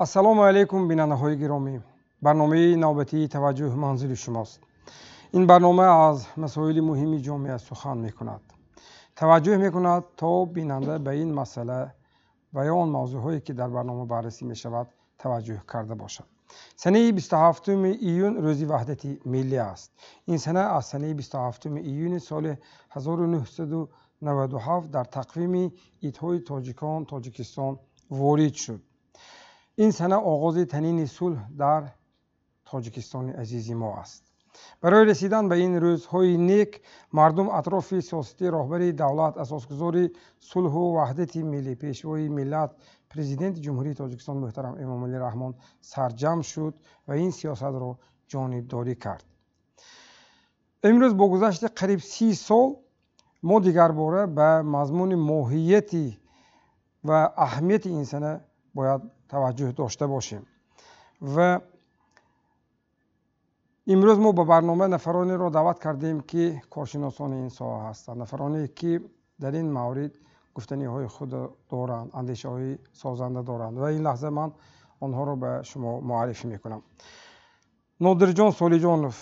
ассалому алайкум бинандаҳои гиромӣ. барномаи навбатии таваҷҷӯҳ манзили шумост. ин барнома аз масоили муҳими ҷомеа сухан мекунад. таваҷҷӯҳ мекунад то бинанда ба ин масъала ва ё он мавзӯъҳое ки дар барнома баррасӣ мешавад таваҷҷӯҳ карда бошад. санаи 27 июн рӯзи ваҳдати миллӣ аст. ин сана аз санаи 27 июни соли 1997 дар тақвими идҳои тоҷикон тоҷикистон ворид шуд. ин сана оғози танини сулҳ дар тоҷикистони азизи мо аст. барои расидан ба ин рӯзҳои нек мардум атрофи сиёсати роҳбари давлат, асосгузори сулҳу ваҳдати миллӣ, пешвои миллат, президенти ҷумҳурии тоҷикистон муҳтарам эмомалӣ раҳмон сарҷамъ шуд ва ин сиёсатро ҷонибдорӣ кард. имрӯз бо гузашти қариб 30 сол мо дигарбора ба мазмуни моҳияти ва аҳамияти ин сана бояд таваҷҷӯҳ дошта бошем. ва имрӯз мо ба барнома нафаронеро даъват кардем ки коршиносони ин соҳа ҳастанд, нафароне ки дар ин маврид гуфтаниҳои худ доранд, андешаҳои созанда доранд ва ин лаҳза ман онҳоро ба шумо муаррифӣ мекунам. нодирҷон солиҷонов,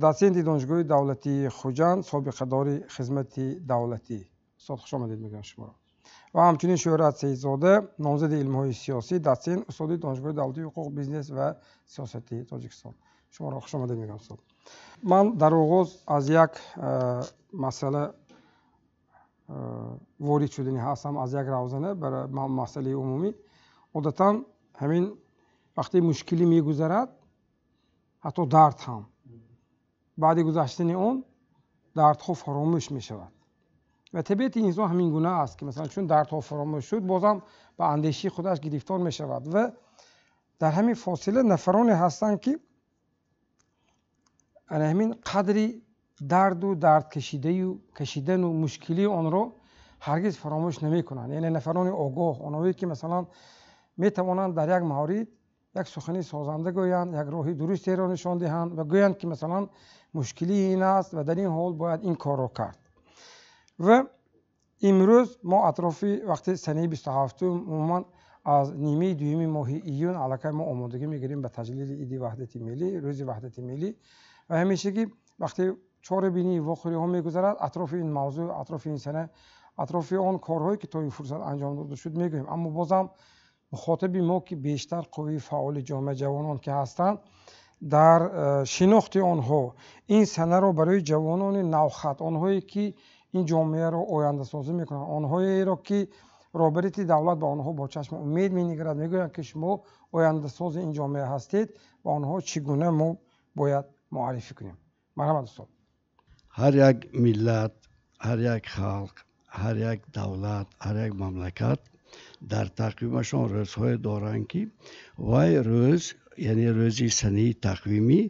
доценти донишгоҳи давлатии хуҷанд, собиқадори хизмати давлатӣ. устод хушомадед мегӯям шуморо. ва ҳамчунин шӯҳрат саидзода, номзади илмҳои сиёсӣ, доцент, устоди донишгоҳи давлатии ҳуқуқ, бизнес ва сиёсати Тоҷикистон. шуморо хушомадед мегӯям устод. ман дар оғоз аз як масъала ворид шудани ҳастам, аз як равзана барои масъалаи умумӣ. одатан ҳамин вақте мушкилӣ мегузарад, ҳатто дард ҳам баъди гузаштани он дардҳо фаромӯш мешавад. ва табиати инсон ҳамин гуна аст ки масалан чун дардҳо фаромӯш шуд, бозам ба андешии худаш гирифтор мешавад. ва дар ҳамин фосила нафароне ҳастанд ки ҳамин қадри дарду кашидану мушкилии онро ҳаргиз фаромӯш намекунанд. яъне нафарони огоҳ, онҳое ки масалан метавонанд дар як маврид як сухани созанда гӯянд, як роҳи дурустеро нишон диҳанд ва гӯянд ки масалан мушкилии ин аст ва дар ин ҳол бояд ин корро кард. ва имрӯз мо атрофи вақти санаи 27 умуман аз нимаи дуюми моҳи июн аллакай мо омодагӣ мегирем ба таҷлили иди ваҳдати миллӣ, рӯзи ваҳдати миллӣ. ва ҳамешагӣ вақте чорабинии воқеаҳо мегузарад, атрофи ин мавзӯъ, атрофи ин сана, атрофи он корҳое ки то ин фурсат анҷом дода шуд мегӯем. аммо бозам мухотиби мо ки бештар қувваи фаъоли ҷомеа, ҷавонон ки ҳастанд, дар шинохти онҳо ин санаро барои ҷавонони навхат, онҳое ки ин ҷомеаро ояндасозӣ мекунанд, онҳоеро ки роҳбарияти давлат ба онҳо бо чашми умед менигарад, мегӯянд ки шумо ояндасози ин ҷомеа ҳастед, ба онҳо чӣ гуна мо бояд муаррифӣ кунем. марҳамат устод. ҳар як миллат, ҳар як халқ, ҳар як давлат, ҳар як мамлакат дар тақвимашон рӯзҳое доранд ки вай рӯз, яъне рӯзи санаи тақвимӣ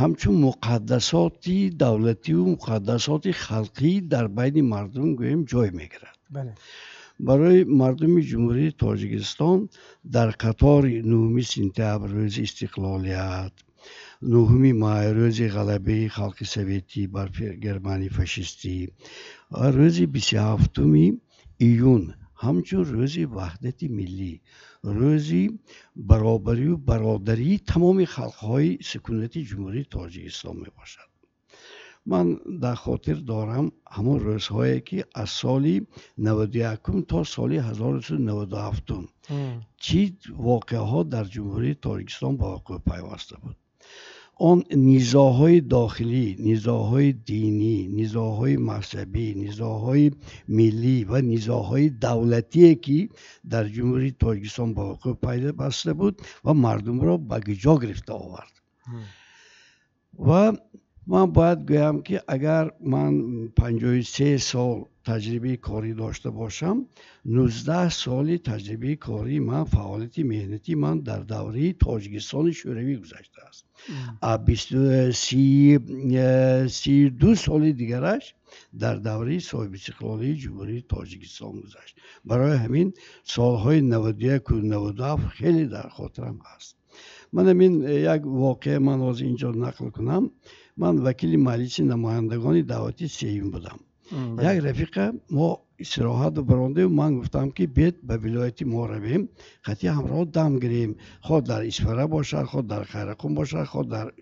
ҳамчун муқаддасоти давлативу муқаддасоти халқӣ дар байни мардум гӯем ҷой мегирад. барои мардуми ҷумҳурии Тоҷикистон дар қатори 9 сентябр рӯзи истиқлолият, 9 май рӯзи ғалабаи халқи советӣ бар германияи фашистӣ ва рӯзи 27 июн ҳамчун рӯзи ваҳдати миллӣ, рӯзи баробарию бародарии тамоми халқҳои сукунати ҷумҳурии Тоҷикистон мебошад. ман дар хотир дорам ҳамон рӯзҳое ки аз соли 91 то соли 1997 чӣ воқеаҳо дар ҷумҳурии Тоҷикистон ба вуқӯъ пайваста буд. он низоъҳои дохилӣ, низоъҳои динӣ, низоъҳои мазҳабӣ, низоъҳои миллӣ ва низоъҳои давлатие ки дар ҷумҳурии Тоҷикистон ба вуқӯъ пайваста буд ва мардумро ба гиҷо гирифта овард. ва ман бояд гӯям ки агар ман 53 сол таҷрибаи корӣ дошта бошам, 19 соли таҷрибаи кории ман, фаъолияти меҳнати ман дар давраи Тоҷикистони шӯравӣ гузаштааст. 32 соли дигараш дар давраи соҳибистиқлолии ҷумҳурии Тоҷикистон гузашт. барои ҳамин солҳои 91-ку 97 хеле дар хотирам ҳаст. ман ҳамин як воқеа ман ҳозир инҷо нақл кунам. ман вакили маҷлиси намояндагони давлати сеюм будам. як рафиқа мо استراحت برانده و من گفتم که بیت به ولایت ما رویم خطی همراه دم گیریم خود در اسفره باشد خود در خیرقوم باشد خود در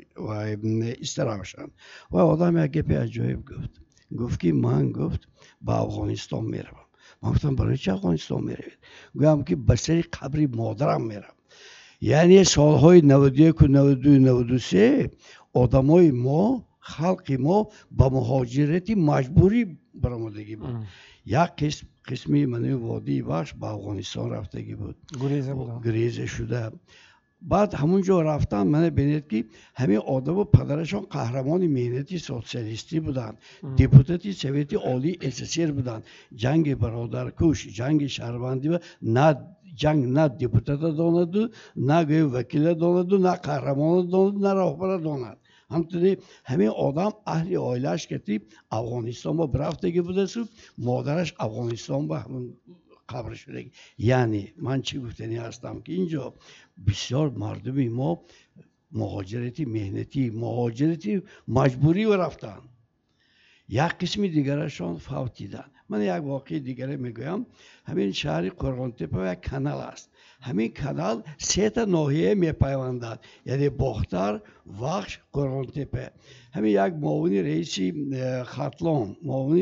استراحت باشد و آدم یک گپ عجایب گفت که من گفت به افغانستان میروم. من گفتم برای چه افغانستان میروید؟ گفتم که به سر قبر مادرم میرم. یعنی سالهای 91 و 92 93 آدمای ما خلق ما با مهاجرت مجبوری برآمدگی بود. یک قسمی منوی وادی بخش به افغانستان رفتگی بود، گریزه شده. بعد همونجا رفتن من بینید که همه آدم و پدرشان قهرمان مهنتی سوسیالیستی بودن، دیپوتاتی سویت عالی اسسیر بودن. جنگ برادرکش، جنگ شهروندی و نه جنگ نه دیپوتات داند نه وکیل داند نه قهرمان داند نه راهبر داند. همطوری همه آدم اهل عائلش که افغانستان با برفتگی بوده سو مادرش افغانستان با همون قبر شده. یعنی من چی گفتنی هستم که اینجا بسیار مردمی ما مهاجرتی مهنتی مهاجرتی مجبوری و رفتن، یک قسمی دیگرشان فوتیدن. من یک واقعی دیگره میگویم. همین شهر قرغانتپه یک کانال است. همین کانال 3 تا ناحیه میپیوندد، یعنی باختر، وخش، قرغانتپه. همین یک معاون رئیس خطلان، معاون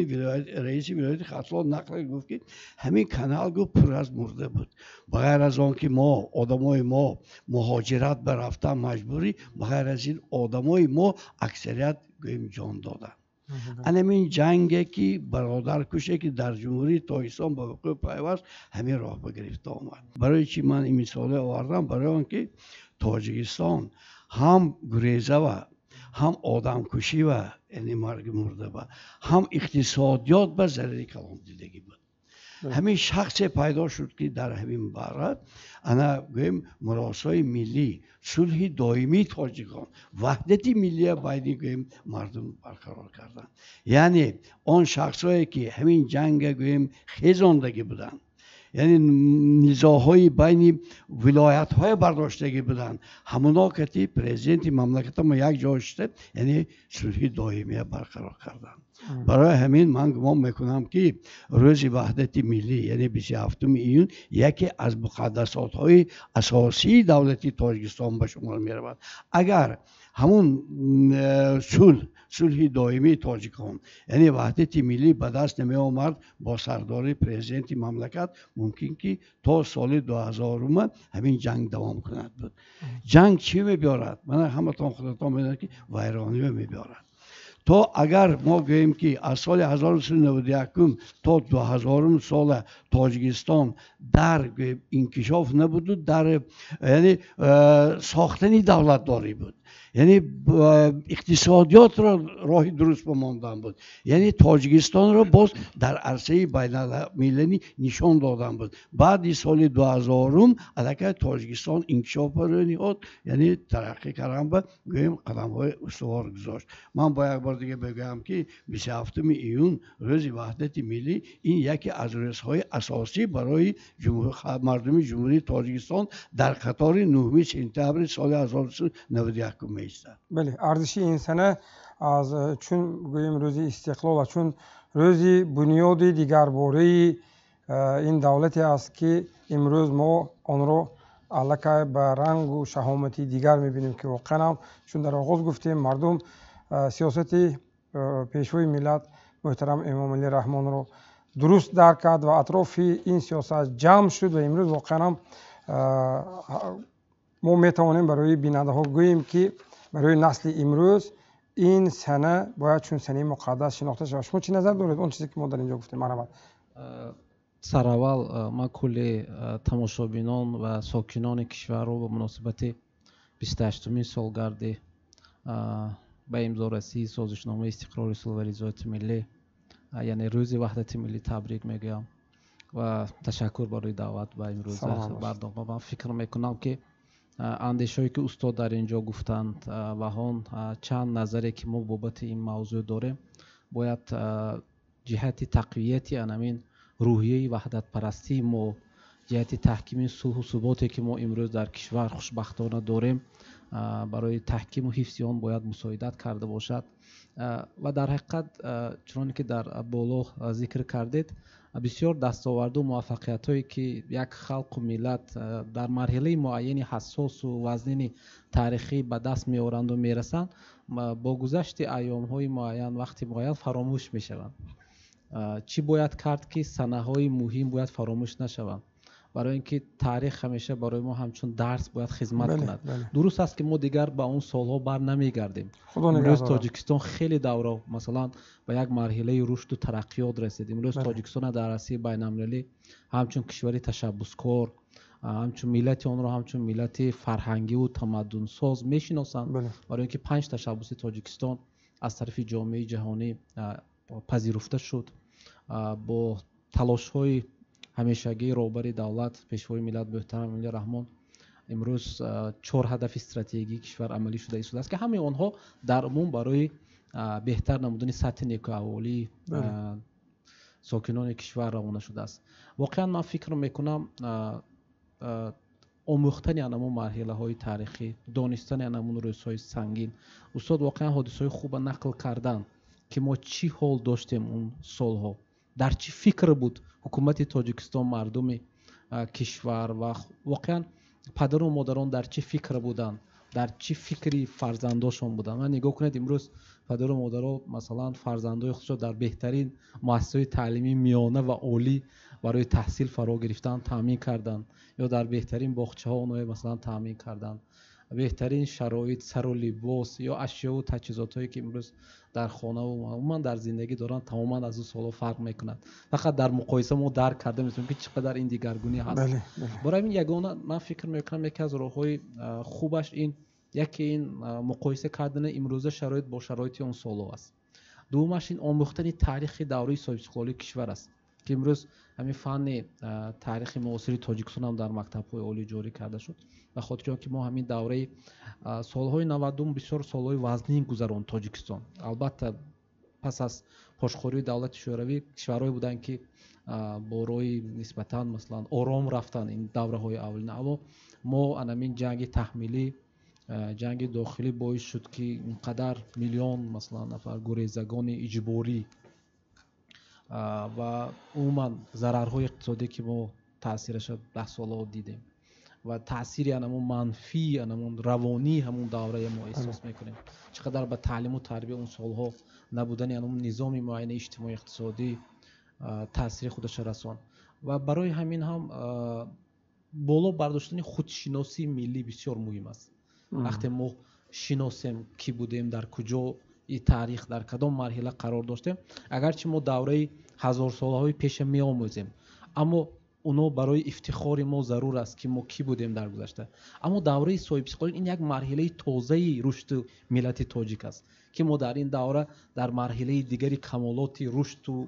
رئیس ولایت خطلان نقل گفت که همین کانال گفت پر از مرده بود. بغیر از آن که ما آدمای ما مهاجرت برفتن مجبوری، بغیر از این آدمای ما اکثریت گویم جان دادن. این جنگی که برادر کشه که در جمهوری تاجیکستان با وقوع پیوست همین راه بگرفته آمد. برای چی من این مثال آوردم؟ برای آنکه تاجیکستان هم گریزه و هم آدم کشی و یعنی مرگ مرده و هم اقتصادیات به ضرر کلان دیدگی بود. همین شخص پیدا شد که در همین باره انا گویم مراسای ملی صلح دائمی تاجیکان وحدت ملی بین گویم مردم برقرار کردن. یعنی آن شخصایی که همین جنگ گویم خیزاندگی بودن، یعنی نزاعهای بین ولایت های برداشتگی بودن، همونا که پرزیدنت مملکت ما یک جا شده یعنی صلح دائمی برقرار کردن. برای همین من گمان میکنم که روز وحدت ملی یعنی 27 ایون یکی از مقدسات های اساسی دولت تاجیکستان به شمار می رود. اگر همون صلح دائمی تاجیکان یعنی وحدت ملی به دست نمی آمد با سرداری پرزیدنت مملکت، ممکن که تا سال 2000 همین جنگ دوام کند بود. جنگ چی می بیارد؟ من همتون خودتان میدونید که ویرانی می بیارد. تا اگر ما گوییم که از سال 1991 تا 2000 سال تاجیکستان در انکشاف نبود، در یعنی ساختنی دولت داری بود، یعنی اقتصادیات را راه درست بماندن بود، یعنی تاجیکستان را باز در عرصه بین المللی نشان دادن بود. بعد سال 2000 الکی تاجیکستان انکشاف را نهاد، یعنی ترقی کردن به گویم قدم های استوار گذاشت. من با یک بار دیگه بگم که 27 ایون روز وحدت ملی این یکی از روزهای اساسی برای مردم جمهوری تاجیکستان در قطار 9 سپتامبر سال 1991 می‌ایستد. بله، ارزش این سنه از چون گوییم روز استقلال و چون روزی بنیادی دیگرباره این دولتی است که امروز ما آن را الکی به رنگ و شهامتی دیگر می‌بینیم که واقعا چون در آغاز گفتیم مردم سیاست پیشوای ملت محترم امام علی رحمان رو درست درک کرد و اطراف این سیاست جمع شد و امروز واقعا ما میتوانیم برای بیننده ها گوییم که برای نسل امروز این سنه باید چون سنه مقدس شناخته شود. شما چی نظر دارید اون چیزی که ما در اینجا گفتیم؟ مرحبا. سراول ما کلی تماشابینان و ساکنان کشور رو به مناسبت 28مین سالگرد به امضارسی سازشنامه استقرار صلح و رضایت ملی یعنی روز وحدت ملی تبریک میگم و تشکر برای دعوت به امروز برنامه. من فکر میکنم که اندیشه‌ای که استاد در اینجا گفتند و هان چند نظری که ما بابت این موضوع داریم باید جهت تقویت همین روحیه وحدت پرستی ما، جهت تحکیم صلح و ثباتی که ما امروز در کشور خوشبختانه داریم برای تحکیم و حفظ آن باید مساعدت کرده باشد و در حقیقت چون که در بالا ذکر کردید بسیار دستاورد و موفقیت هایی که یک خلق و ملت در مرحله معینی حساس و وزنین تاریخی به دست می آورند و می رسند با گذشت ایام های معین وقتی معین فراموش می شوند. چی باید کرد که سنه های مهم باید فراموش نشوند؟ برای اینکه تاریخ همیشه برای ما همچون درس باید خدمت کند. درست است که ما دیگر به اون سالها بر نمیگردیم. امروز تاجیکستان خیلی دوره مثلا به یک مرحله رشد و ترقیات رسید. امروز تاجیکستان در عرصه بین‌المللی همچون کشوری تشبثکار، همچون ملت آن را همچون ملت فرهنگی و تمدن ساز میشناسند. برای اینکه 5 تشبث تاجیکستان از طرف جامعه جهانی پذیرفته شد. با تلاش‌های همیشگی روبری دولت پیشوای ملت محترم امیرعلی رحمان امروز 4 هدف استراتژیکی کشور عملی شده است که همه آنها در عموم برای بهتر نمودن سطح نیکوحوالی ساکنان کشور روانه شده است. واقعا من فکر میکنم آموختن انمون مرحله های تاریخی، دانستن انمون روزهای سنگین، استاد واقعا حادثه های خوب نقل کردن که ما چی حال داشتیم اون سالها، در چی فکر بود حکومت تاجیکستان، مردم کشور و واقعا پدر و مادران در چی فکر بودن، در چی فکری فرزنداشون بودن. من نگاه کنید امروز پدر و مادرها مثلا فرزندای خودشون در بهترین مؤسسه تعلیمی میانه و عالی برای تحصیل فرا گرفتن تامین کردن، یا در بهترین باغچه‌ها اونها مثلا تامین کردن، بهترین شرایط سر و لباس یا اشیا و تجهیزاتایی که امروز در خانه و من در زندگی دارن تماما از اون سالا فرق میکنند. فقط در مقایسه ما درک کرده میتونیم که چقدر این دیگرگونی هست. برای این یگانه من فکر میکنم یکی از راههای خوبش این یکی این مقایسه کردن امروزه شرایط با شرایط اون سالا است. دومش این آموختن تاریخ دوره صاحب استقلالی کشور است که امروز همین فن تاریخ معاصر تاجیکستان هم در مکتب‌های عالی جاری کرده شد و خاطر که ما همین دوره سالهای 90 بسیار سالهای وزنین گذران تاجیکستان. البته پس از پاشخوری دولت شوروی کشورهایی بودند که با روی نسبتاً مثلا آرام رفتن این دوره‌های اولین، اما ما همین جنگ تحمیلی، جنگ داخلی باعث شد که اینقدر میلیون مثلا نفر گریزگان اجباری و عموما ضررهای اقتصادی که ما تاثیرش 10 سال دیدیم و تاثیری همون منفی همون روانی همون دوره ما احساس میکنیم. چقدر به تعلیم و تربیت اون سالها نبودن همون نظام معین اجتماعی اقتصادی تاثیر خودش رساند و برای همین هم بالا برداشتن خودشناسی ملی بسیار مهم است. وقتی ما شناسیم کی بودیم، در کجا این تاریخ در کدام مرحله قرار داشتیم، اگرچه ما دوره 1000 سالهای پیش می آموزیم اما اونو برای افتخار ما ضرور است که ما کی بودیم در گذشته. اما دوره صاحب استقلالی این یک مرحله تازه رشد ملت تاجیک است که ما در این دوره در مرحله دیگری کمالات رشد و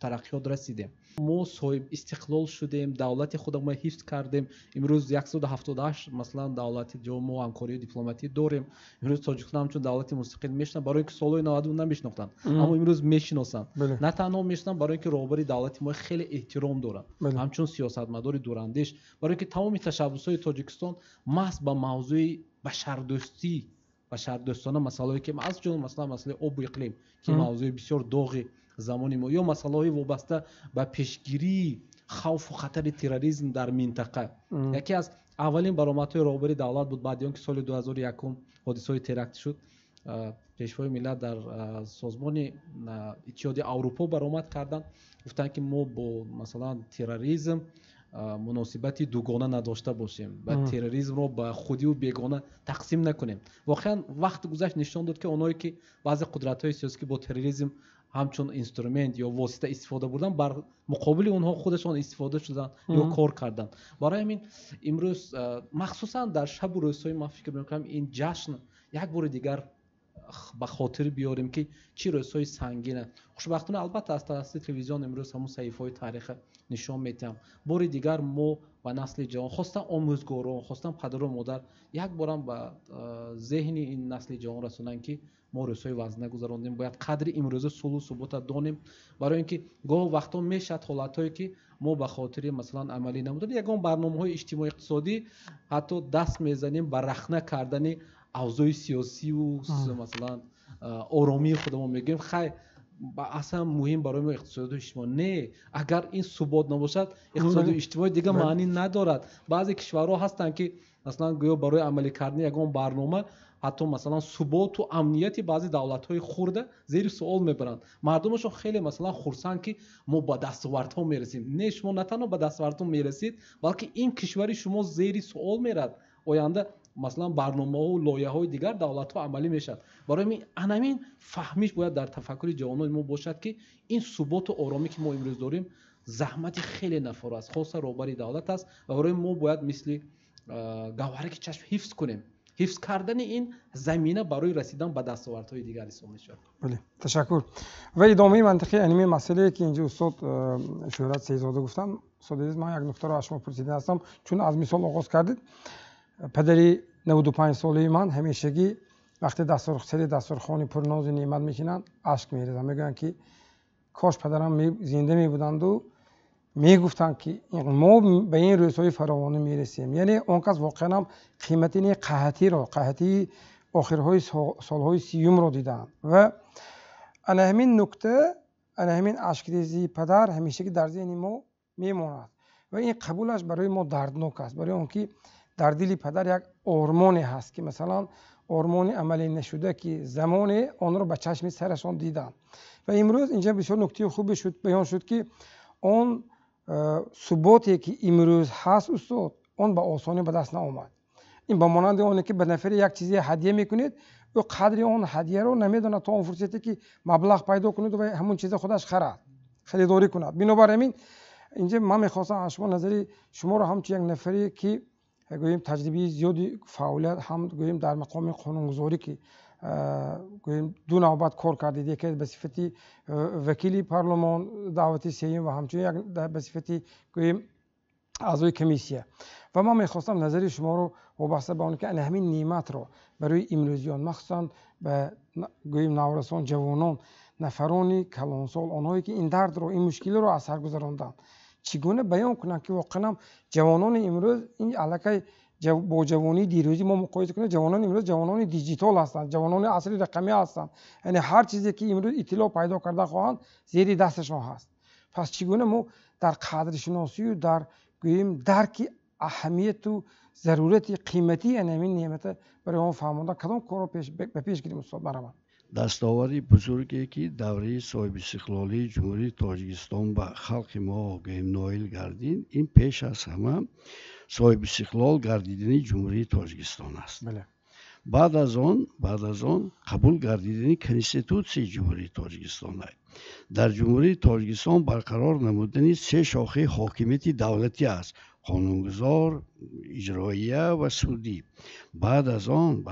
ترقیات رسیدیم. ما صاحب استقلال شدیم، دولت خودمون حفظ کردیم. امروز 178 مثلا دولت جامعه و همکاری دیپلماتی داریم. امروز تاجیکستان همچون دولت مستقل میشنن برای اینکه سالهای 90 نمیشناختن اما امروز میشناسن. نه تنها میشناسن، برای اینکه رهبری دولت ما خیلی احترام دارن، همچون سیاستمدار دوراندیش، برای اینکه تمام تشبثات تاجیکستان محض به موضوع بشردوستی بشردوستانه مسائلی که از جمله مثلا مسئله آب و اقلیم که موضوع بسیار داغی زمانی ما، یا مسائل وابسته به پیشگیری خوف و خطر تروریسم در منطقه، یکی از اولین برآمدهای رهبری دولت بود. بعد اینکه سال 2001 حادثه ترکت شد، پیشوای ملت در سازمان اتحادیه اروپا برآمد کردن، گفتن که ما با مثلا تروریسم مناسبت دوگانه نداشته باشیم و تروریسم رو با خودی و بیگانه تقسیم نکنیم. واقعا وقت گذشت نشان داد که اونایی که بعضی قدرت‌های سیاسی که با تروریسم همچون اینسترومنت یا واسطه استفاده بردن، بر مقابل اونها خودشون استفاده شدن یا کار کردن. برای همین امروز مخصوصا در شب و روزهای ما فکر می‌کنم این جشن یک بار دیگر به خاطر بیاریم که چی روزهای سنگینه. خوشبختانه البته از توسط تلویزیون امروز همون صحیفه‌های تاریخ نشان میدم. بار دیگر ما و نسل جوان، خواستن آموزگاران، خواستن پدر و مادر، یک بارم به ذهن این نسل جوان رسونن که ما روزهای وزنه گذراندیم، باید قدر امروز صلح و ثبات دانیم. برای اینکه گاه وقتا میشه حالتایی که ما به خاطر مثلا عملی نمودن یگان برنامه‌های اجتماعی اقتصادی حتی دست میزنیم به رخنه کردن اوضاع سیاسی و مثلا آرامی خودمون میگیم خیلی اصلا مهم برای ما اقتصاد و اجتماع نه. اگر این ثبات نباشد اقتصاد و اجتماع دیگه معنی ندارد. بعضی کشورها هستن که مثلا گویا برای عملی کردن یگان برنامه حتی مثلا ثبات و امنیت بعضی دولت‌های خورده زیر سوال میبرند. مردمشون خیلی مثلا خرسند که ما به دستاوردها میرسیم. نه، شما نه تنها به دستاوردها میرسید بلکه این کشوری شما زیر سوال میرد. آینده مثلا برنامه و لایحه‌های دیگر دولت‌ها عملی میشد. برای همین فهمیش باید در تفکر جوانان ما باشد که این ثبات و آرامی که ما امروز داریم زحمت خیلی نفر است، خاصه روبری دولت است و برای ما باید مثل گوهری که چشم حفظ کنیم. حفظ کردن این زمینه برای رسیدن به دستاوردهای دیگر است. بله، تشکر. و ادامه منطقی انیمه مسئله که اینجا استاد شهرت سیزاده گفتم، استاد عزیز من یک نکته را از شما پرسیده هستم چون از مثال آغاز کردید. پدری 95 ساله من همیشگی وقتی دسترخوان پرناز و نعمت میشینند اشک میریزند، میگن که کاش پدرم زنده میبودند و میگفتند که ما به این روزهای فراوانی میرسیم. یعنی اون کس واقعا قیمت این قحطی آخرهای سالهای 30 رو دیدن و انا همین نکته، انا همین اشکریزی پدر همیشه که در ذهن ما میماند و این قبولش برای ما دردناک است، برای اون که در دل پدر یک آرمانی هست که مثلا آرمان عملی نشده که زمان آن رو به چشم سرشان دیدن و امروز اینجا بسیار نکته خوبی شد بیان شد که اون ثباتی که امروز هست استاد اون به آسانی به دست نآمد. این به مانند اونه که به نفر یک چیزی هدیه میکنید و قدر اون هدیه رو نمیدونه تا اون فرصتی که مبلغ پیدا کنید و همون چیز خودش خریداری کند. بنابراین اینجا من میخواستم از شما نظری شما رو همچون یک نفری که گوییم تجربه زیادی فعالیت هم گوییم در مقام قانونگذاری که گوییم دو نوبت کار کردید، یکی به صفتی وکیلی پارلمان دعوتی سییم و همچنین یک به صفتی گوییم اعضای کمیسیه و من میخواستم نظری شما رو وابسته به اون که همین نعمت رو برای امروزیان مخصوصا به گوییم نورسان جوانان نفرانی کلانسال آنهایی که این درد رو این مشکل رو از سر گذراندن چگونه بیان کنن که واقعا جوانان امروز این علاقه با جوانی دیروزی ما مقایسه کنیم، جوانان امروز جوانان دیجیتال هستند، جوانان عصر رقمی هستند، یعنی هر چیزی که امروز اطلاع پیدا کرده خواهند زیر دستشان هست. پس چگونه ما در قدرشناسی و در گوییم درک اهمیت و ضرورت قیمتی این نعمت برای آن فهماندن کدام کار رو به پیش گیریم استاد برام؟ دستاوری بزرگی که دوره صاحب استقلالی جمهوری تاجیکستان به خلق ما گویم نایل گردید، این پیش از همه صاحب استقلال گردیدن جمهوری تاجیکستان است. بله. بعد از آن قبول گردیدن کنستیتوسی جمهوری تاجیکستان است. در جمهوری تاجیکستان برقرار نمودن 3 شاخه حاکمیت دولتی است: قانونگذار، اجراییه و سودی. بعد از آن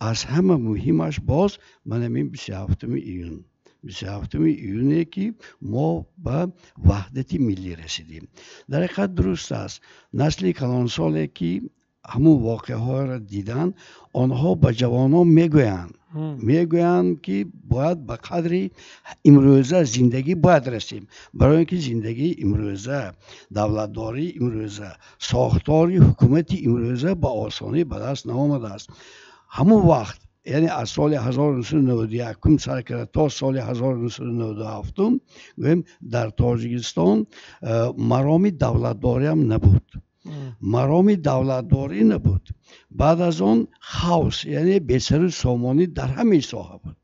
از همه مهمش باز من همین 27 ایونه که ما به وحدت ملی رسیدیم. در حقیقت درست است نسل کلانسالی که همون واقعه ها را دیدن آنها به جوانان میگویند که باید به قدری امروزه زندگی باید رسیم، برای اینکه زندگی امروزه، دولتداری امروزه، ساختاری حکومت امروزه به آسانی به دست نآمده است. همون وقت یعنی از سال 1991 سر کرده تا سال 1997 گویم در تاجیکستان مرام دولتداری هم نبود. بعد از آن خاوس یعنی بسر سامانی در همه ساحه بود.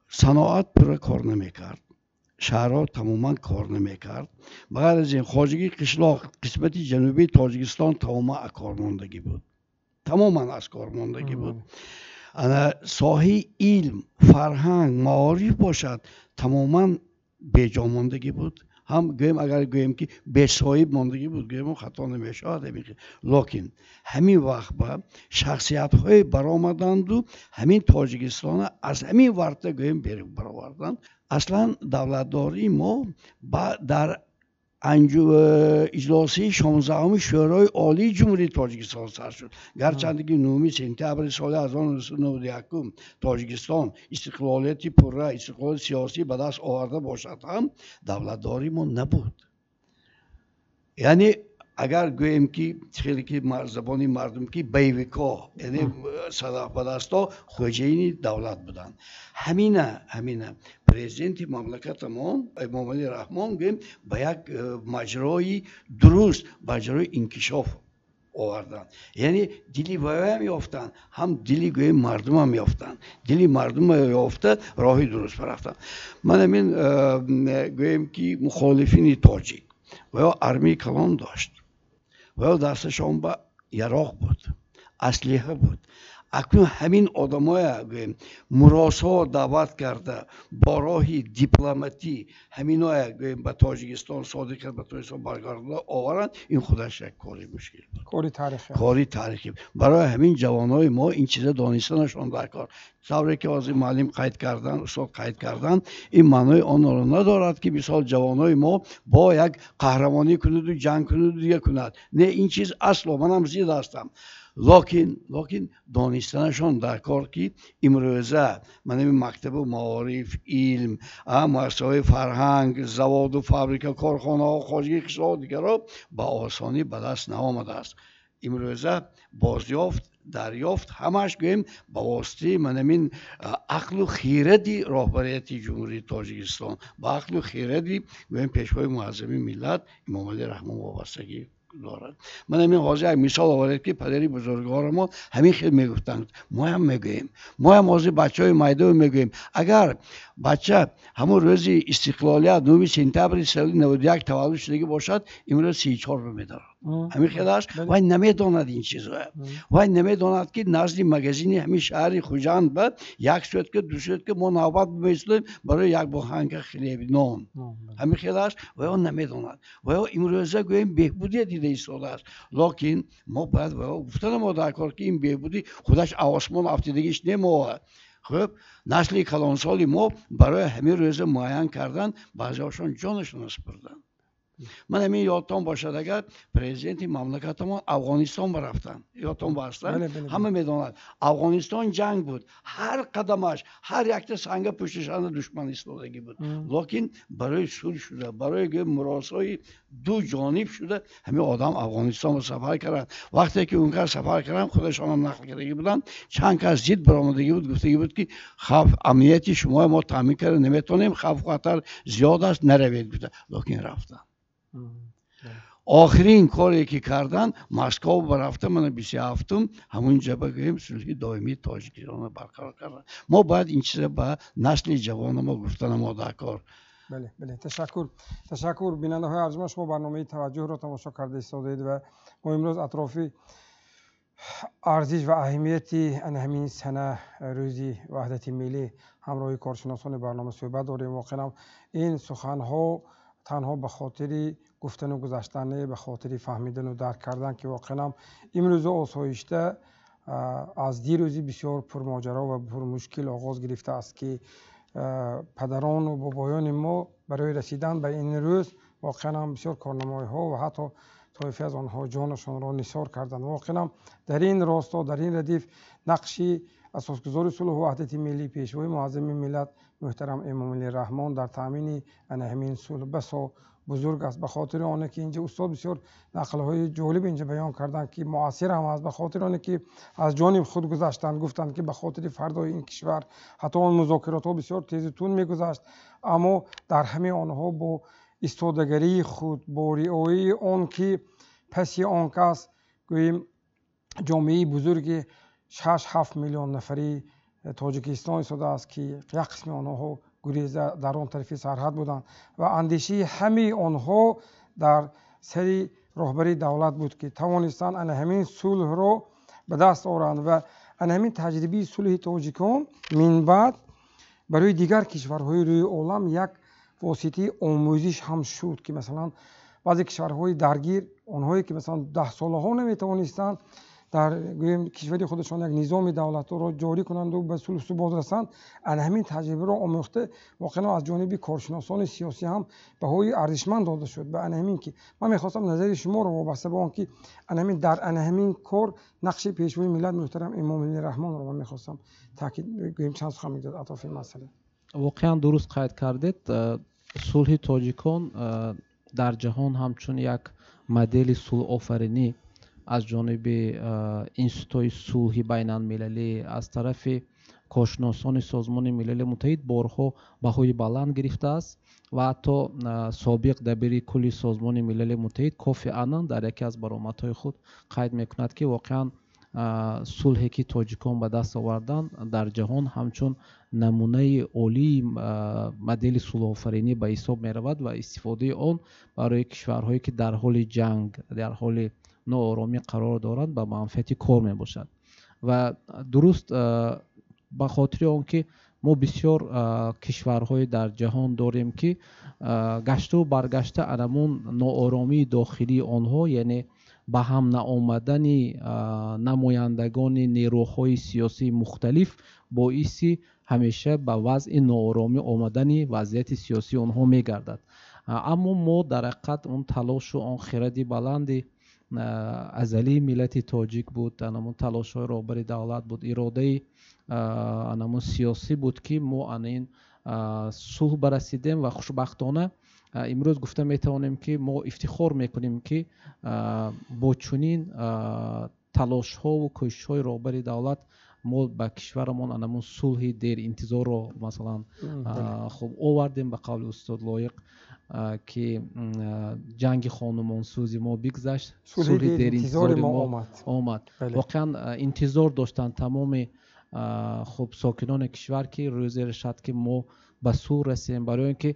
صناعت پورا کار نمیکرد، شهرها تماما کار نمیکرد. بغیر از این خواجگی قشلاق قسمت جنوبی تاجیکستان تماما از کار ماندگی بود. انا ساحه علم، فرهنگ، معارف باشد تماما بیجا ماندگی بود. هم گویم اگر گویم که به صاحب ماندگی بود گویم خطا نمیشود، لیکن همین وقت با شخصیت های برآمدند و همین تاجیکستان از همین ورطه گویم برآوردند. اصلا دولتداری ما در اجلاسی 16 شورای عالی جمهوری تاجیکستان سر شد. گرچند که 9 سپتامبر سال 1991 تاجیکستان استقلالیت پوره، استقلال سیاسی به دست آورده باشد هم دولتداری ما نبود. یعنی اگر گوییم که خیلی که زبانی مردم که بیویکا یعنی صداق بدستا خوجین دولت بودن همینه پرزیدنت مملکت ما امام علی رحمان گوییم به یک مجرای درست مجرای انکشاف آوردن یعنی دلی وای هم یافتن هم دلی گوییم مردم هم یافتن دلی مردم هم یافته راهی درست برفتن من همین گوییم که مخالفین تاجیک و ارمی کلان داشت و دستشان به یراق بود اسلحه بود اکنون همین آدمای مراسا دعوت کرده با راهی دیپلماتی همینای به تاجیکستان صادق کرد به تاجیکستان برگردانده آورند این خودش یک کاری مشکل بود کاری تاریخی برای همین جوانای ما این چیزا دانستنشون درکار طوری که از معلم قید کردن استاد قید کردن این معنای آن را ندارد که مثال جوانای ما با یک قهرمانی کنند و جنگ کنند و دیگه کنند نه این چیز اصلا منم زید هستم لکن دانستنشان در کار که امروزه من این مکتب و معارف علم مؤسسه‌های فرهنگ زواد و فابریکه کارخانه ها خارجی قشرها دیگر را به آسانی به دست نآمده است امروزه بازیافت دریافت همش گویم با واسطه من این عقل و خیرتی رهبریت جمهوری تاجیکستان با عقل و خیرتی گویم پیشوای معظم ملت امام علی رحمان وابستگی دارد من همین واضح مثال آورد که پدری بزرگوار ما همین خیلی میگفتند ما هم میگوییم ما هم واضح بچهای میدان میگوییم اگر بچه همون روز استقلالیت 9 سپتامبر سال 91 تولد شدگی باشد امروز 34 رو میدارد همین خیلی است و نمیداند این چیزا و نمیداند که نزد مگزین همین شهر خوجند بعد یک سوت که دو سوت که ما نوبت بمیسلیم برای یک بخانک خیلی نان همین خیلی است و اون نمیداند و امروز گوییم بهبودی دیده ایستاده است لکن ما باید گفتن ما در کار که این بهبودی خودش آسمان افتادگیش نموه خب نسل کلانسالی ما برای همین روز معین کردن بعضی‌هاشون جانشون سپردن من همین یادتان باشد اگر پرزیدنت مملکت ما افغانستان برفتن یادتان باشد همه میداند افغانستان جنگ بود هر قدمش هر یک سنگ پشتشان دشمن ایستادگی بود لکن برای صلح شده برای مراسای دو جانب شده همین آدم افغانستان رو سفر کردن وقتی که اونجا سفر کردن خودشان هم نقل کردگی بودن چند کس زید برآمدگی بود گفتگی بود که خوف امنیتی شما ما تامین کرده نمیتونیم خوف خطر زیاد است نروید گفته لکن رفتن آخرین کاری که کردن مسکو برفته من 27 همون جبه گویم صلح دائمی تاجیکستان برقرار کردن ما باید این چیز به نسل جوان ما گفتن ما در کار بله تشکر بیننده های ارجمند شما برنامه توجه را تماشا کرده ایستادید و ما امروز اطراف ارزش و اهمیت همین سنه روزی وحدت ملی همراه کارشناسان برنامه صحبت داریم واقعا این سخن ها تنها به خاطر گفتن و گذشتن به خاطر فهمیدن و درک کردن که واقعا امروز آسایشته از دیروزی بسیار پرماجرا و پر مشکل آغاز گرفته است که پدران و بابایان ما برای رسیدن به این روز واقعا بسیار کارنامه‌ها و حتی طایفه از آنها جانشان را نثار کردند واقعا در این راستا در این ردیف نقشی اساسگذار صلح و وحدت ملی پیشوای معظم ملت محترم امام علی رحمان در تامین همین صلح بسا بزرگ است به خاطر آنه که اینجا استاد بسیار نقل‌های جالب اینجا بیان کردند که معاصر هم است به خاطر آنه که از جانب خود گذشتند گفتند که به خاطر فردای این کشور حتی آن مذاکرات ها بسیار تیز تون میگذشت اما در همه آنها با ایستادگی خود با رعایت آن که پس آن کس گوییم جامعه بزرگ 6-7 میلیون نفری تاجیکستان ایستاده است که یک قسم آنها گریزه در آن طرف سرحد بودند و اندیشه همه آنها در سری رهبری دولت بود که توانستند همین صلح را به دست آورند و همین تجربه صلح تاجیکان من بعد برای دیگر کشورهای روی عالم یک واسطه آموزش هم شد که مثلا بعضی کشورهای درگیر آنهایی که مثلا 10 سالها نمیتوانستند در کشوری خودشان یک نظام دولت را جاری کنند و به صلح باز رسند همین تجربه را آموخته واقعا از جانب کارشناسان سیاسی هم بهای ارزشمند داده شد به همین که من میخواستم نظر شما را وابسته به آن که همین در همین کار نقش پیشوای ملت محترم امام علی رحمان را من میخواستم تاکید گویم چند سخن میگذارد اطراف این مسئله واقعا درست قید کردید صلح تاجیکان در جهان همچون یک مدل صلح آفرینی از جانب انستیتوی صلح بین المللی از طرف کارشناسان سازمان ملل متحد بارها بهای بلند گرفته است و حتی سابق دبیر کل سازمان ملل متحد کوفی آنان در یکی از برآمدهای خود قید میکند که واقعا صلحی که تاجیکان به دست آوردن در جهان همچون نمونه عالی مدل صلح آفرینی به حساب می رود و استفاده آن برای کشورهایی که در حال جنگ در حال ناآرامی قرار دارند به منفعت کار می باشد و درست به خاطر آنکه ما بسیار کشورهای در جهان داریم که گشته و برگشته انمون ناآرامی داخلی آنها یعنی به هم نآمدن نمایندگان نیروهای سیاسی مختلف باعث همیشه به وضع ناآرامی آمدن وضعیت سیاسی آنها میگردد. اما ما در حقیقت اون تلاش و آن خرد بلند ازلی ملت تاجیک بود، انمون تلاش های رهبر دولت بود، اراده انمون سیاسی بود که ما ان این صلح برسیدیم و خوشبختانه امروز گفته میتوانیم که ما افتخار میکنیم که با چنین تلاش ها و کوشش های رهبر دولت ما به کشورمون انمون صلح دیر انتظار رو مثلا خب آوردیم به قول استاد لایق که جنگ خانمانسوزی ما بگذشت، صلح دیر انتظار ما آمد. واقعا انتظار داشتن تمام خب ساکنان کشور که روزی رسد که ما به صلح رسیم، برای اینکه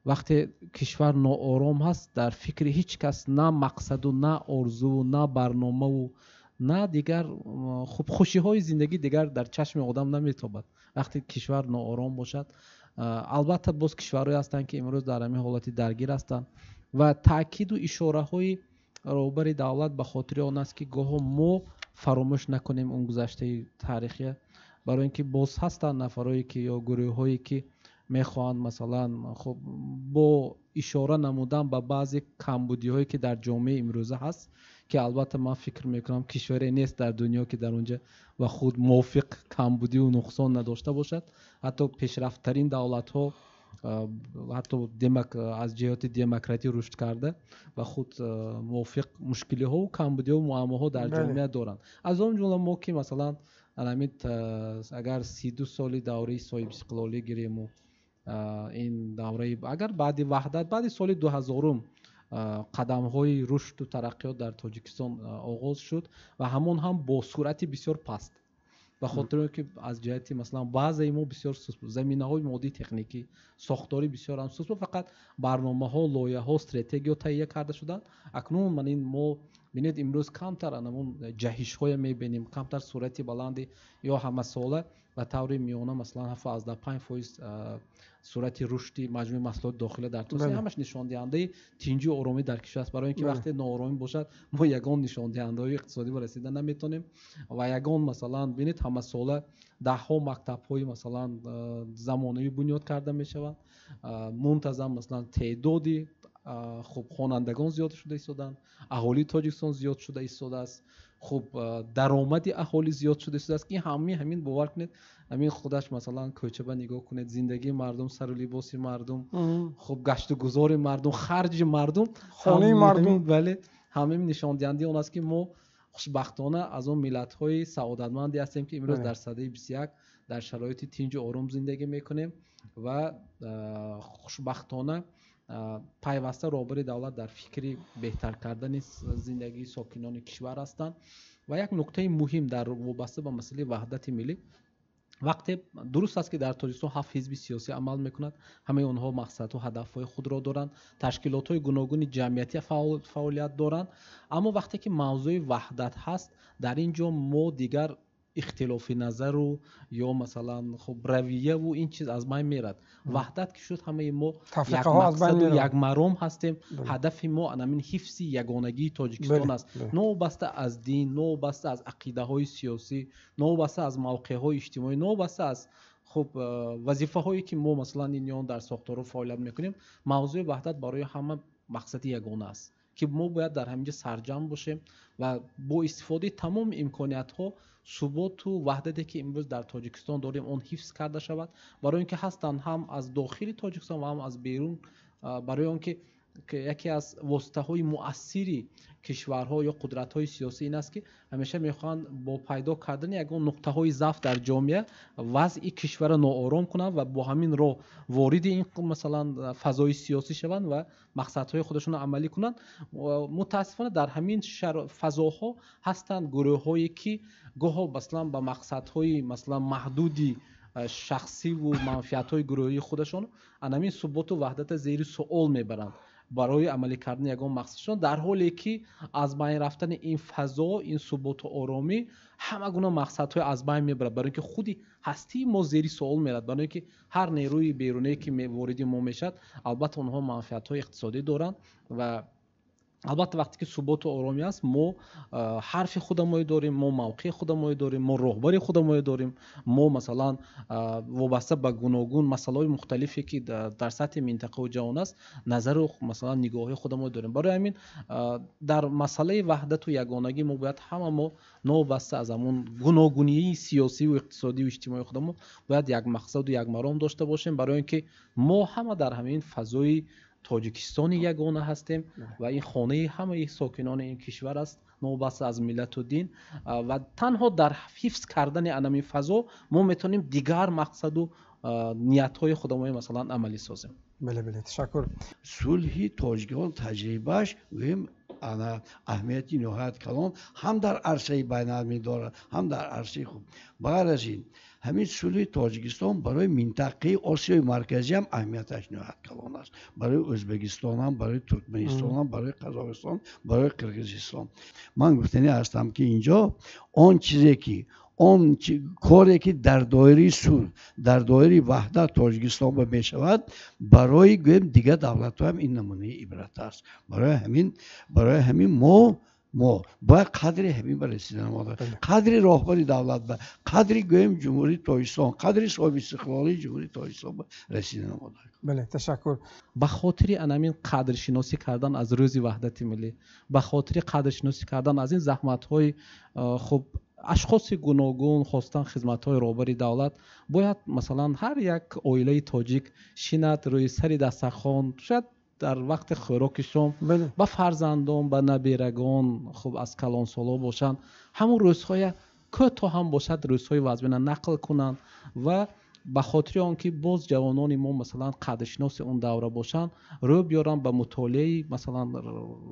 وقتی کشور ناآرام هست در فکر هیچ کس نه مقصد و نه آرزو و نه برنامه و نه دیگر خب خوشی های زندگی دیگر در چشم آدم نمیتابد وقتی کشور ناآرام باشد. البته باز کشورهایی هستند که امروز در همین حالت درگیر هستند و تاکید و اشاره های رهبر دولت به خاطر آن است که گاه ما فراموش نکنیم اون گذشته تاریخی، برای اینکه باز هستند نفرایی که یا گروه هایی که میخوان مثلا خب با اشاره نمودن به بعضی کمبودی هایی که در جامعه امروزه هست که البته من فکر میکنم کشوری نیست در دنیا که در اونجا و خود موافق کمبودی و نقصان نداشته باشد. حتی پیشرفت ترین دولت ها حتی از جهات دموکراتی رشد کرده و خود موافق مشکلی ها و کمبودی ها و معما ها در جامعه دارند. از اون جمله ما که مثلا اگر 32 سالی دوره صاحب استقلالی گیریم و این دوره اگر بعد وحدت بعد سال 2000 قدم های رشد و ترقیات در تاجیکستان آغاز شد و همون هم با سرعت بسیار پست به خاطر که از جهتی مثلا بعضی ما بسیار سست بود، زمینه‌های مادی تکنیکی ساختاری بسیار هم سست بود، فقط برنامه‌ها، لایحه‌ها، استراتژی تهیه کرده شدند. اکنون من این ما ببینید امروز کمتر انمون جهش‌های می‌بینیم، کمتر سرعت بلندی یا همه ساله و طور میانه مثلا 75% سرعت رشد مجموع محصولات داخلی در توسعه همش نشان دهنده تنجی و آرامی در کشور است، برای اینکه وقتی ناآرامی باشد ما یگان نشان دهنده های اقتصادی به رسیدن نمیتونیم و یگان مثلا ببینید همه ساله ده ها مکتب های مثلا زمانه‌ای بنیاد کرده میشوند، منتظم مثلا تعدادی خب خوانندگان زیاد شده ایستادن، اهالی تاجیکستان زیاد شده ایستاده است، خب درآمد اهالی زیاد شده است که همین باور کنید همین خودش مثلا کوچه نگاه کنید زندگی مردم، سر و لباس مردم، خب گشت و گذار مردم، خرج مردم، خانه مردم، بله همه نشان دهنده اون است که ما خوشبختانه از اون ملت‌های سعادتمندی هستیم که امروز در سده 21 در شرایط تنج و آرام زندگی میکنیم و خوشبختانه پیوسته رهبر دولت در فکر بهتر کردن زندگی ساکنان کشور هستند. و یک نکته مهم در وابسته به مسئله وحدت ملی، وقتی درست است که در تاجیکستان 7 حزب سیاسی عمل میکند، همه اونها مقصد و هدفهای خود را دارند، تشکیلات های گوناگون جمعیتی فعالیت دارند، اما وقتی که موضوع وحدت هست در اینجا ما دیگر اختلاف نظر و یا مثلا خب رویه و این چیز از بین میرد. وحدت که شد همه ما یک مقصد و یک مرام هستیم. هدف ما همین حفظ یگانگی تاجیکستان است، نه بسته از دین، نه بسته از عقیده های سیاسی، نه بسته از موقع های اجتماعی، نه بسته از خب وظیفه هایی که ما مثلا این در ساختار فعالیت میکنیم. موضوع وحدت برای همه مقصد یگانه است که ما باید در همینجا سرجم باشیم و با استفاده تمام امکانیت ها ثبات و وحدتی که امروز در تاجیکستان داریم اون حفظ کرده شود، برای اینکه هستند هم از داخل تاجیکستان و هم از بیرون، برای اینکه که یکی از واسطه‌های مؤثری کشورها یا قدرت‌های سیاسی این است که همیشه میخوان با پیدا کردن یگان نقطه‌های ضعف در جامعه وضع کشور ناآرام کنند و با همین راه وارد این مثلا فضای سیاسی شوند و مقصدهای خودشون رو عملی کنند. متاسفانه در همین فضاها هستند گروه‌هایی که گاه مثلا با مقصدهای مثلا محدودی شخصی و منفعت‌های گروهی خودشون همین ثبات و وحدت زیر سوال میبرند برای عملی کردن یگان مقصدشون، در حالی که از بین رفتن این فضا، این ثبات و آرامی همه گونه مقصدهای از بین میبره، برای اینکه خودی هستی ما زیر سوال میرد، برای اینکه هر نیروی بیرونی که وارد ما میشد البته اونها منفعت‌های اقتصادی دارند و البته وقتی که ثبات و آرامی است ما حرف خودمون داریم، ما موقع خودمون داریم، ما راهبر خودمون داریم، ما مثلا وابسته به گوناگون مسائل مختلفی که در سطح منطقه و جهان است نظر و مثلا نگاه خودمون داریم. برای همین در مسئله وحدت و یگانگی ما باید همه ما نوبسته از همون گوناگونی سیاسی و اقتصادی و اجتماعی خودمون باید یک مقصد و یک مرام داشته باشیم، برای اینکه ما همه در همین فضای تاجیکستان یگانه هستیم و این خانه همه ساکنان این کشور است نوبسته از ملت و دین و تنها در حفظ کردن این فضا ما میتونیم دیگر مقصد و نیت‌های خودمون مثلا عملی سازیم. بله تشکر. صلح تاجیکستان تجربهش ویم انا اهمیتی نهایت کلان هم در عرصه بین‌المللی دارد هم در عرصه خوب. بعد از این همین صلح تاجیکستان برای منطقه آسیای مرکزی هم اهمیتش نهایت کلان است، برای ازبکستان هم، برای ترکمنستان هم، برای قزاقستان، برای قرقیزستان. من گفتنی هستم که اینجا آن چیزی که کاری که در دایره صلح در دایره وحدت تاجیکستان می شود برای گویم دیگر دولت هم این نمونه عبرت است. برای همین ما باید قدری همین برسیدن ما قدری راهبری دولت با قدری گویم جمهوری تاجیکستان قدری صاحب استقلالی جمهوری تاجیکستان رسیدن ما. بله تشکر. به خاطر همین قدرشناسی کردن از روز وحدت ملی، به خاطر قدرشناسی کردن از این زحمت‌های خب اشخاص گوناگون خواستن خدمت‌های راهبری دولت، باید مثلا هر یک عائله تاجیک شیند روی سر دسترخوان شاید در وقت خوراک شام با فرزندان با نبیرگان خب از کلان سالا باشند، همون روزهای کوتاه هم باشد روزهای وزمینه نقل کنند و به خاطر آنکه باز جوانان ما مثلا قدرشناس اون دوره باشن رو بیارن به مطالعه مثلا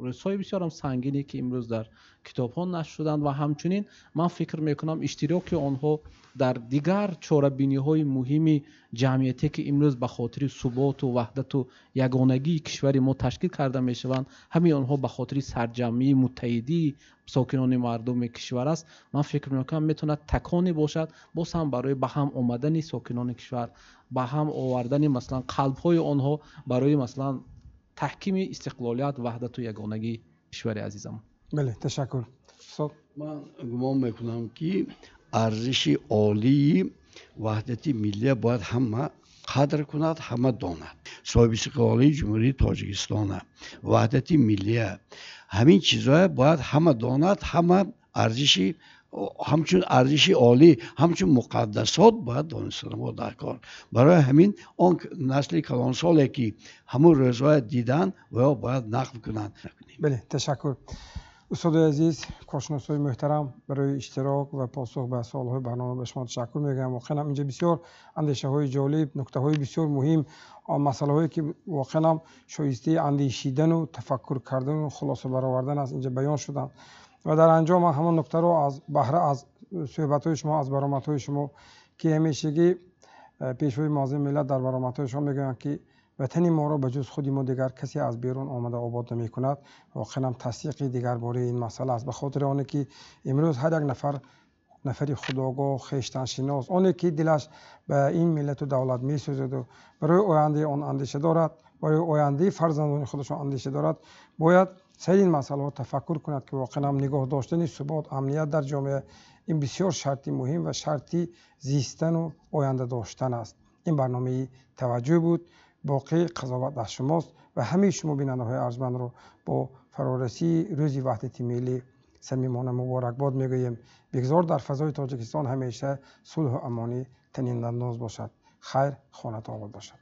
روزهای بسیار هم سنگینی که امروز در کتاب ها نشر شدند و همچنین من فکر میکنم اشتراک آنها در دیگر چاره‌بینی های مهمی جمعیتی که امروز به خاطر ثبات و وحدت و یگانگی کشور ما تشکیل کرده میشوند، همین آنها به خاطر سرجمعی متحدی ساکنان مردم کشور است، من فکر میکنم میتونه تکانی باشد باز هم برای به هم آمدن ساکنان کشور، به هم آوردن مثلا قلب های آنها برای مثلا تحکیم استقلالیت وحدت و یگانگی کشور عزیزم. بله تشکر. من گمان میکنم که ارزش عالی وحدت ملی باید همه قدر کند، همه داند. صاحب استقلالی جمهوری تاجیکستان، وحدت ملی، همین چیزها باید همه داند، همه ارزش همچون ارزش عالی همچون مقدسات باید دانستن ما در کار. برای همین آن نسل کلان سالی که همون روزهای دیدن و باید نقل کنند. بله تشکر. استاد عزیز، کارشناسای محترم، برای اشتراک و پاسخ به سوال‌های برنامه به شما تشکر میگم. واقعا اینجا بسیار اندیشه‌های جالب، نکته‌های بسیار مهم، مسائلی که واقعا شایسته اندیشیدن و تفکر کردن و خلاصه برآوردن است اینجا بیان شدن و در انجام همون نکته رو از بهره از صحبت‌های شما، از برآمدهای شما که همیشگی پیشوای معظم ملت در برآمدهای شما میگن که وطن ما را به جز خودی ما دیگر کسی از بیرون آمده آباد نمی کند. واقعا هم تصدیق دیگر باره این مسئله است، به خاطر آنه که امروز هر یک نفری خودآگاه خویشتن شناس، آنی که دلش به این ملت و دولت می سوزد و برای آینده آن اندیشه دارد، برای آینده فرزندان خودشان اندیشه دارد، باید سر این مسئله ها تفکر کند که واقعا هم نگاه داشتن ثبات امنیت در جامعه این بسیار شرطی مهم و شرطی زیستن و آینده داشتن است. این برنامه توجه بود. باقی قضاوت از شماست و همه شما بیننده‌های ارجمند رو با فرارسی روز وحدت ملی صمیمانه مبارکباد میگوییم. بگذار در فضای تاجیکستان همیشه صلح و امانی تنین انداز باشد. خیر، خانت آباد باشد.